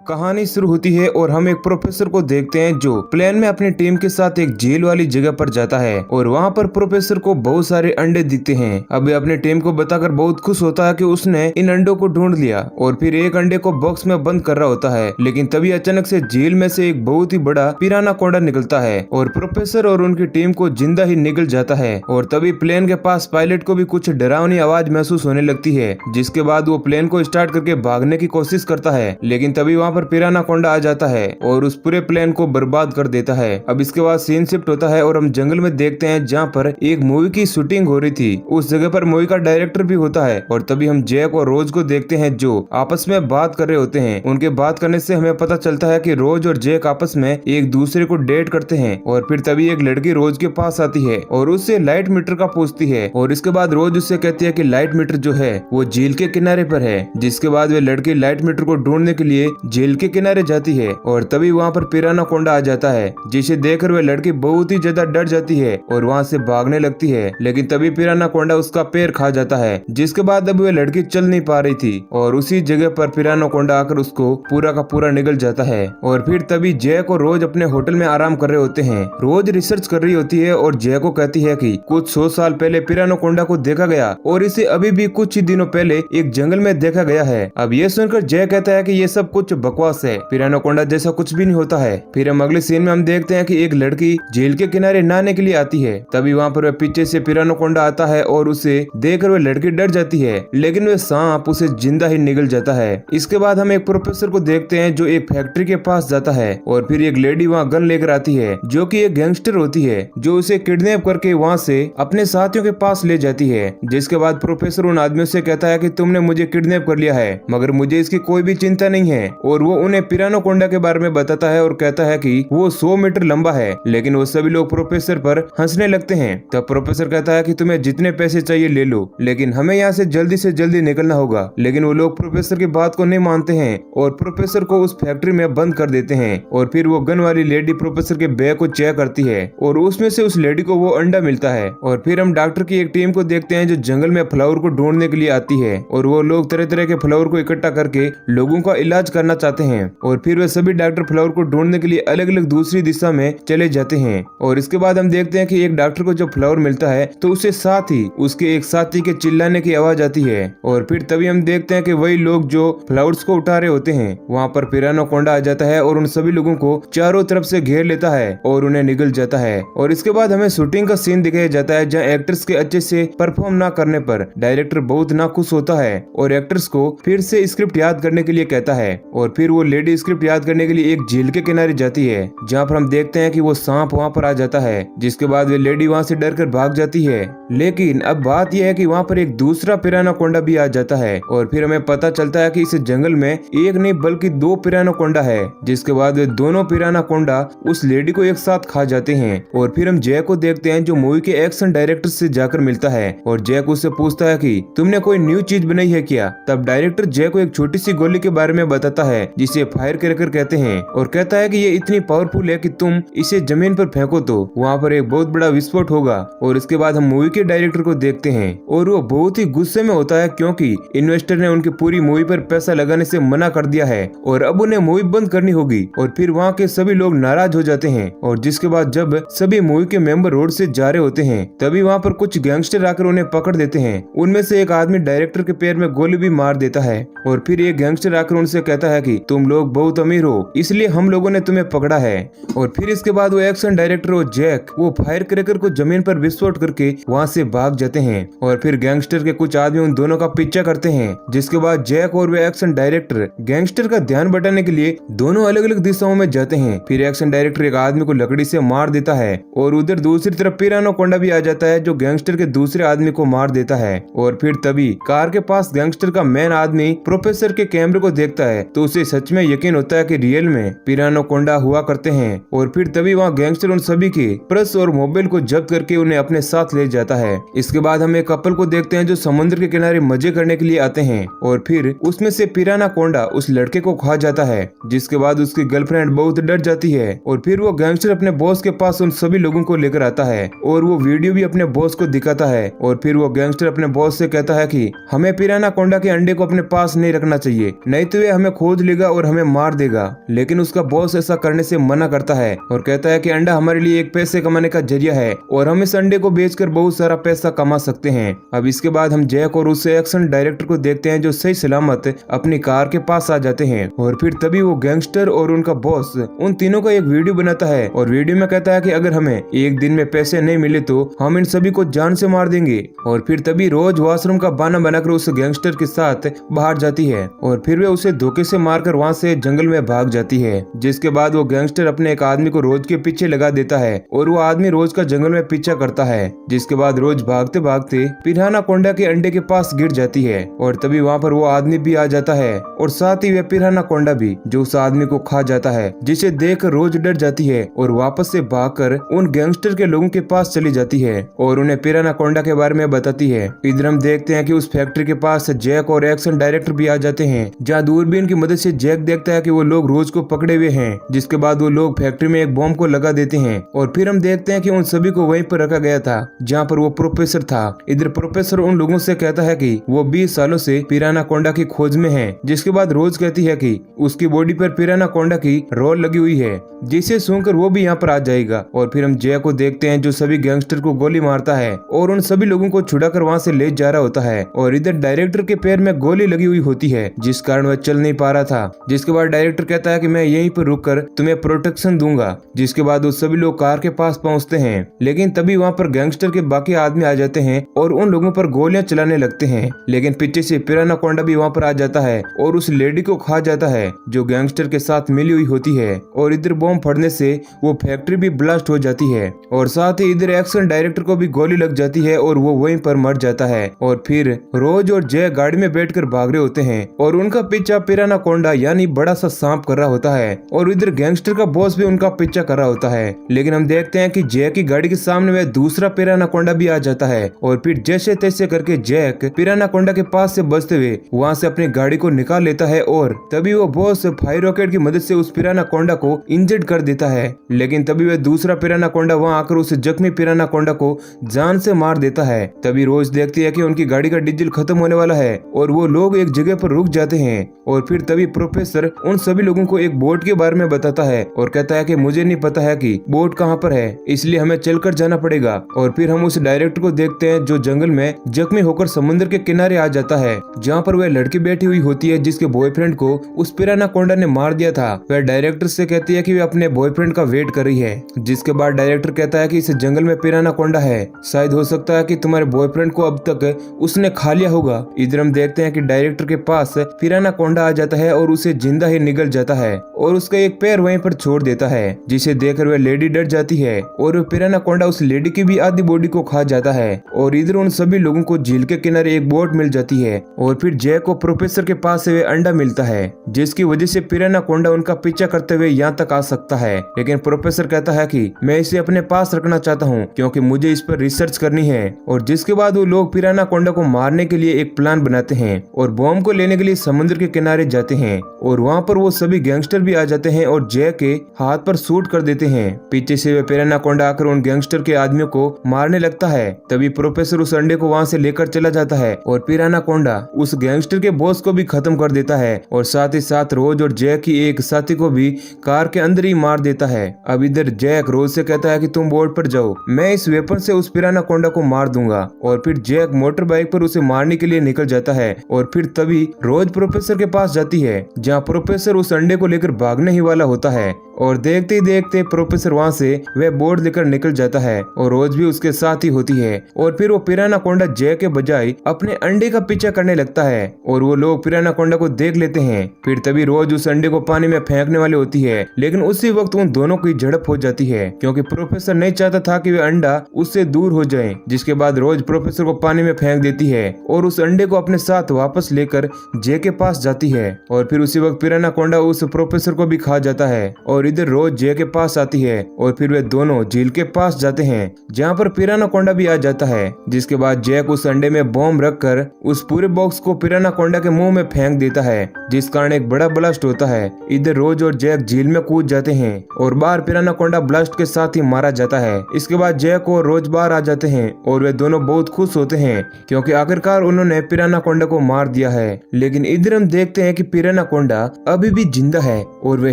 कहानी शुरू होती है और हम एक प्रोफेसर को देखते हैं जो प्लेन में अपनी टीम के साथ एक झील वाली जगह पर जाता है और वहाँ पर प्रोफेसर को बहुत सारे अंडे दिखते हैं। अब वे अपनी टीम को बताकर बहुत खुश होता है कि उसने इन अंडों को ढूंढ लिया और फिर एक अंडे को बॉक्स में बंद कर रहा होता है। लेकिन तभी अचानक से झील में से एक बहुत ही बड़ा पिराना कोंडा निकलता है और प्रोफेसर और उनकी टीम को जिंदा ही निगल जाता है। और तभी प्लेन के पास पायलट को भी कुछ डरावनी आवाज महसूस होने लगती है, जिसके बाद वो प्लेन को स्टार्ट करके भागने की कोशिश करता है। लेकिन तभी वहाँ पर पिराना कोंडा आ जाता है और उस पूरे प्लेन को बर्बाद कर देता है। अब इसके बाद सीन शिफ्ट होता है और हम जंगल में देखते हैं जहाँ पर एक मूवी की शूटिंग हो रही थी। उस जगह पर मूवी का डायरेक्टर भी होता है और तभी हम जैक और रोज को देखते हैं जो आपस में बात कर रहे होते हैं। उनके बात करने से हमें पता चलता है कि रोज और जैक आपस में एक दूसरे को डेट करते हैं। और फिर तभी एक लड़की रोज के पास आती है और उससे लाइट मीटर का पूछती है और इसके बाद रोज उससे कहती है कि लाइट मीटर जो है वो झील के किनारे पर है। जिसके बाद वे लड़की लाइट मीटर को ढूंढने के लिए झील के किनारे जाती है और तभी वहाँ पर पिराना कोंडा आ जाता है, जिसे देखकर वह लड़की बहुत ही ज्यादा डर जाती है और वहाँ से भागने लगती है। लेकिन तभी पिराना कोंडा उसका पैर खा जाता है, जिसके बाद अब वह लड़की चल नहीं पा रही थी और उसी जगह पर पिराना कोंडा आकर उसको पूरा का पूरा निगल जाता है। और फिर तभी जैक और रोज अपने होटल में आराम कर रहे होते हैं। रोज रिसर्च कर रही होती है और जैक को कहती है कि कुछ 100 साल पहले पिराना कोंडा को देखा गया और इसे अभी भी कुछ ही दिनों पहले एक जंगल में देखा गया है। अब ये सुनकर जैक कहता है कि ये सब कुछ बकवास है, पिराना कोंडा जैसा कुछ भी नहीं होता है। फिर हम अगले सीन में हम देखते हैं कि एक लड़की झील के किनारे नहाने के लिए आती है। तभी वहाँ पर वह पीछे से पिराना कोंडा आता है और उसे देखकर वह लड़की डर जाती है, लेकिन वह सांप उसे जिंदा ही निगल जाता है। इसके बाद हम एक प्रोफेसर को देखते हैं जो एक फैक्ट्री के पास जाता है और फिर एक लेडी वहाँ गन लेकर आती है जो कि एक गैंगस्टर होती है, जो उसे किडनैप करके वहाँ से अपने साथियों के पास ले जाती है। जिसके बाद प्रोफेसर उन आदमियों से कहता है कि तुमने मुझे किडनैप कर लिया है, मगर मुझे इसकी कोई भी चिंता नहीं है। और वो उन्हें पिराना कोंडा के बारे में बताता है और कहता है कि वो 100 मीटर लंबा है। लेकिन वो सभी लोग प्रोफेसर पर हंसने लगते हैं। तब प्रोफेसर कहता है कि तुम्हें जितने पैसे चाहिए ले लो, लेकिन हमें यहाँ से जल्दी निकलना होगा। लेकिन वो लोग प्रोफेसर की बात को नहीं मानते हैं और प्रोफेसर को उस फैक्ट्री में बंद कर देते हैं। और फिर वो गन वाली लेडी प्रोफेसर के बैग को चेक करती है और उसमें से उस लेडी को वो अंडा मिलता है। और फिर हम डॉक्टर की एक टीम को देखते हैं जो जंगल में फ्लावर को ढूंढने के लिए आती है और वो लोग तरह तरह के फ्लावर को इकट्ठा करके लोगों का इलाज करना चाहते हैं। और फिर वे सभी डॉक्टर फ्लावर को ढूंढने के लिए अलग अलग दूसरी दिशा में चले जाते हैं। और इसके बाद हम देखते हैं कि एक डॉक्टर को जब फ्लावर मिलता है तो उसे साथ ही उसके एक साथी के चिल्लाने की आवाज आती है। और फिर तभी हम देखते हैं कि वही लोग जो फ्लावर्स को उठा रहे होते हैं वहाँ पर पिराना कोंडा आ जाता है और उन सभी लोगों को चारों तरफ से घेर लेता है और उन्हें निगल जाता है। और इसके बाद हमें शूटिंग का सीन दिखाया जाता है जहाँ एक्टर्स के अच्छे से परफॉर्म ना करने पर डायरेक्टर बहुत नाखुश होता है और एक्टर्स को फिर से स्क्रिप्ट याद करने के लिए कहता है। और फिर वो लेडी स्क्रिप्ट याद करने के लिए एक झील के किनारे जाती है जहाँ पर हम देखते हैं कि वो सांप वहाँ पर आ जाता है, जिसके बाद वे लेडी वहाँ से डरकर भाग जाती है। लेकिन अब बात यह है कि वहाँ पर एक दूसरा पिराना कोंडा भी आ जाता है और फिर हमें पता चलता है कि इस जंगल में एक नहीं बल्कि 2 पिराना कोंडा है। जिसके बाद वे दोनों पिराना कोंडा उस लेडी को एक साथ खा जाते हैं। और फिर हम जैक को देखते हैं जो मूवी के एक्शन डायरेक्टर से जाकर मिलता है और जैक उससे पूछता है कि तुमने कोई न्यू चीज बनाई है क्या। तब डायरेक्टर जैक को एक छोटी सी गोली के बारे में बताता है जिसे फायर क्रैकर कहते हैं और कहता है कि ये इतनी पावरफुल है कि तुम इसे जमीन पर फेंको तो वहाँ पर एक बहुत बड़ा विस्फोट होगा। और इसके बाद हम मूवी के डायरेक्टर को देखते हैं और वो बहुत ही गुस्से में होता है क्योंकि इन्वेस्टर ने उनकी पूरी मूवी पर पैसा लगाने से मना कर दिया है और अब उन्हें मूवी बंद करनी होगी। और फिर वहाँ के सभी लोग नाराज हो जाते हैं। और जिसके बाद जब सभी मूवी के मेंबर रोड से जा रहे होते हैं तभी वहाँ पर कुछ गैंगस्टर आकर उन्हें पकड़ देते हैं। उनमें से एक आदमी डायरेक्टर के पैर में गोली भी मार देता है। और फिर एक गैंगस्टर आकर उनसे कहता है कि तुम लोग बहुत अमीर हो इसलिए हम लोगों ने तुम्हें पकड़ा है। और फिर इसके बाद वो एक्शन डायरेक्टर और जैक वो फायर क्रैकर को जमीन पर विस्फोट करके वहाँ से भाग जाते हैं। और फिर गैंगस्टर के कुछ आदमी उन दोनों का पीछा करते हैं। जिसके बाद जैक और वे एक्शन डायरेक्टर गैंगस्टर का ध्यान बटाने के लिए दोनों अलग अलग दिशाओं में जाते हैं। फिर एक्शन डायरेक्टर एक आदमी को लकड़ी से मार देता है और उधर दूसरी तरफ पिराना कोंडा भी आ जाता है जो गैंगस्टर के दूसरे आदमी को मार देता है। और फिर तभी कार के पास गैंगस्टर का मेन आदमी प्रोफेसर के कैमरे को देखता है तो उसे सच में यकीन होता है कि रियल में पिराना कोंडा हुआ करते हैं। और फिर तभी वहाँ गैंगस्टर उन सभी के पर्स और मोबाइल को जब्त करके उन्हें अपने साथ ले जाता है। इसके बाद हम एक कपल को देखते हैं जो समुद्र के किनारे मजे करने के लिए आते हैं और फिर उसमें से पिराना कोंडा उस लड़के को खा जाता है। जिसके बाद उसकी गर्लफ्रेंड बहुत डर जाती है और फिर वो गैंगस्टर अपने बॉस के पास उन सभी लोगों को लेकर आता है और वो वीडियो भी अपने बॉस को दिखाता है। और फिर वो गैंगस्टर अपने बॉस से कहता है कि हमें पिराना कोंडा के अंडे को अपने पास नहीं रखना चाहिए, नहीं तो वे हमें खोज लेगा और हमें मार देगा, लेकिन उसका बॉस ऐसा करने से मना करता है और कहता है कि अंडा हमारे लिए एक पैसे कमाने का जरिया है और हम इस अंडे को बेचकर बहुत सारा पैसा कमा सकते हैं। अब इसके बाद हम जैक और उस एक्शन डायरेक्टर को देखते हैं जो सही सलामत अपनी कार के पास आ जाते हैं और फिर तभी वो गैंगस्टर और उनका बॉस उन तीनों का एक वीडियो बनाता है और वीडियो में कहता है कि अगर हमें एक दिन में पैसे नहीं मिले तो हम इन सभी को जान से मार देंगे। और फिर तभी रोज वॉशरूम का बहाना बनाकर उस गैंगस्टर के साथ बाहर जाती है और फिर वे उसे धोखे से मारकर वहाँ से जंगल में भाग जाती है। जिसके बाद वो गैंगस्टर अपने एक आदमी को रोज के पीछे लगा देता है और वो आदमी रोज का जंगल में पीछा करता है। जिसके बाद रोज भागते भागते पिराना कोंडा के अंडे के पास गिर जाती है और तभी वहाँ पर वो आदमी भी आ जाता है और साथ ही वह पिराना कोंडा भी, जो उस आदमी को खा जाता है, जिसे देख रोज डर जाती है और वापस से भागकर उन गैंगस्टर के लोगों के पास चली जाती है और उन्हें पिराना कोंडा के बारे में बताती है। इधर हम देखते हैं कि उस फैक्ट्री के पास जैक और एक्शन डायरेक्टर भी आ जाते हैं, जहाँ दूरबीन की मदद से जैक देखता है कि वो लोग रोज को पकड़े हुए हैं। जिसके बाद वो लोग फैक्ट्री में एक बॉम्ब को लगा देते हैं और फिर हम देखते हैं कि उन सभी को वहीं पर रखा गया था जहाँ पर वो प्रोफेसर था। इधर प्रोफेसर उन लोगों से कहता है कि वो 20 सालों से पिराना कोंडा की खोज में है। जिसके बाद रोज कहती है कि उसकी बॉडी पर पिराना कोंडा की रोल लगी हुई है, जिसे सुनकर वो भी यहाँ पर आ जाएगा। और फिर हम जय को देखते हैं जो सभी गैंगस्टर को गोली मारता है और उन सभी लोगों को छुड़ाकर वहाँ से ले जा रहा होता है। और इधर डायरेक्टर के पैर में गोली लगी हुई होती है, जिस कारण वह चल नहीं पा रहा था। जिसके बाद डायरेक्टर कहता है कि मैं यहीं पर रुककर तुम्हें प्रोटेक्शन दूंगा। जिसके बाद वो सभी लोग कार के पास पहुँचते हैं, लेकिन तभी वहाँ पर गैंगस्टर के बाकी आदमी आ जाते हैं और उन लोगों पर गोलियां चलाने लगते हैं। लेकिन पीछे से पिराना कोंडा भी वहाँ पर आ जाता है और उस लेडी को खा जाता है जो गैंगस्टर के साथ मिली हुई होती है। और इधर बॉम्ब फटने से वो फैक्ट्री भी ब्लास्ट हो जाती है और साथ ही इधर एक्शन डायरेक्टर को भी गोली लग जाती है और वो वहीं पर मर जाता है। और फिर रोज और जय गाड़ी में बैठकर भाग रहे होते हैं और उनका पीछा पिराना कोंडा यानी बड़ा सा सांप कर रहा होता है और इधर गैंगस्टर का बॉस भी उनका पीछा कर रहा होता है। लेकिन हम देखते हैं कि जय की गाड़ी के सामने वह दूसरा पिराना कोंडा भी आ जाता है और फिर जैसे तैसे करके जैक पिराना कोंडा के पास से बचते हुए वहाँ से अपनी गाड़ी को निकाल लेता है और तभी वो बॉस फायर रॉकेट की मदद से उस पिराना कोंडा को इंजर्ड कर देता है। लेकिन तभी वह दूसरा पिराना कोंडा वहाँ आकर उस जख्मी पिराना कोंडा को जान से मार देता है। तभी रोज देखती है कि उनकी गाड़ी का डीजल खत्म होने वाला है और वो लोग एक जगह पर रुक जाते हैं। और फिर तभी प्रोफेसर उन सभी लोगों को एक बोट के बारे में बताता है और कहता है कि मुझे नहीं पता है कि बोट कहाँ पर है, इसलिए हमें चलकर जाना पड़ेगा। और फिर हम उस डायरेक्टर को देखते हैं जो जंगल में जख्मी होकर समुद्र के किनारे आ जाता है, जहाँ पर वह लड़की बैठी हुई होती है जिसके बॉयफ्रेंड को उस पिराना कोंडा ने मार दिया था। वह डायरेक्टर से कहती है कि वह अपने बॉयफ्रेंड का वेट कर रही है। जिसके बाद डायरेक्टर कहता है कि इस जंगल में पिराना कोंडा है, शायद हो सकता है कि तुम्हारे बॉयफ्रेंड को अब तक उसने खा लिया होगा। इधर हम देखते हैं कि डायरेक्टर के पास पिराना कोंडा आ जाता है और उसे जिंदा ही निगल जाता है और उसका एक पैर वहीं पर छोड़ देता है, जिसे देखकर वह लेडी डर जाती है और पिराना कोंडा उस लेडी की भी आधी बॉडी को खा जाता है। और इधर उन सभी लोगों को झील के किनारे एक बोट मिल जाती है और फिर जय को प्रोफेसर के पास से अंडा मिलता है, जिसकी वजह से पिराना कोंडा उनका पीछा करते हुए यहाँ तक आ सकता है। लेकिन प्रोफेसर कहता है कि मैं इसे अपने पास रखना चाहता हूँ क्योंकि मुझे इस पर रिसर्च करनी है। और जिसके बाद वो लोग पिराना कोंडा को मारने के लिए एक प्लान बनाते हैं और बॉम्ब को लेने के लिए समुद्र के किनारे जाते हैं और वहाँ पर वो सभी गैंगस्टर भी आ जाते हैं और जय के हाथ पर शूट कर देते हैं। पीछे से वे पिराना कोंडा आकर उन गैंगस्टर के आदमियों को मारने लगता है। तभी प्रोफेसर उस अंडे को वहाँ से लेकर चला जाता है और पिराना कोंडा उस गैंगस्टर के बॉस को भी खत्म कर देता है और साथ ही साथ रोज और जय की एक साथी को भी कार के अंदर ही मार देता है। अब इधर जैक रोज से कहता है कि तुम बोर्ड पर जाओ, मैं इस वेपन से उस पिराना कोंडा को मार दूंगा। और फिर जैक मोटर बाइक पर उसे मारने के लिए निकल जाता है और फिर तभी रोज प्रोफेसर के पास जाती है, जहाँ प्रोफेसर उस अंडे को लेकर भागने ही वाला होता है और देखते ही देखते प्रोफेसर वहाँ से वह बोर्ड लेकर निकल जाता है और रोज भी उसके साथ ही होती है। और फिर वो पिराना कोंडा जय के बजाय अपने अंडे का पीछा करने लगता है और वो लोग पिराना कोंडा को देख लेते हैं। फिर तभी रोज उस अंडे को पानी में फेंकने वाली होती है, लेकिन उसी वक्त उन दोनों की झड़प हो जाती है क्योंकि प्रोफेसर नहीं चाहता था कि वह अंडा उससे दूर हो जाए। जिसके बाद रोज प्रोफेसर को पानी में फेंक देती है और उस अंडे को अपने साथ वापस लेकर जय के पास जाती है। और फिर उसी वक्त पिराना कोंडा उस प्रोफेसर को भी खा जाता है और इधर रोज जय के पास आती है और फिर वे दोनों झील के पास जाते हैं जहाँ पर पिरानाकोंडा भी आ जाता है। जिसके बाद जैक उस अंडे में बॉम्ब रखकर उस पूरे बॉक्स को पिरानाकोंडा के मुंह में फेंक देता है, जिस कारण एक बड़ा ब्लास्ट होता है। इधर रोज और जैक झील में कूद जाते हैं और बाहर पिरानाकोंडा ब्लास्ट के साथ ही मारा जाता है। इसके बाद जैक और रोज बाहर आ जाते हैं और वे दोनों बहुत खुश होते हैं क्योंकि आखिरकार उन्होंने पिरानाकोंडा को मार दिया है। लेकिन इधर हम देखते हैं कि पिरानाकोंडा अभी भी जिंदा है और वे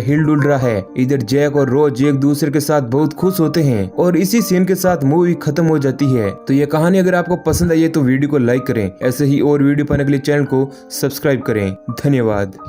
हिल डुल रहा है। इधर जैक और रोज एक दूसरे के साथ बहुत खुश होते हैं और इसी सीन के साथ मूवी खत्म हो जाती है। तो ये कहानी अगर आपको पसंद आई है तो वीडियो को लाइक करें। ऐसे ही और वीडियो पाने के लिए चैनल को सब्सक्राइब करें। धन्यवाद।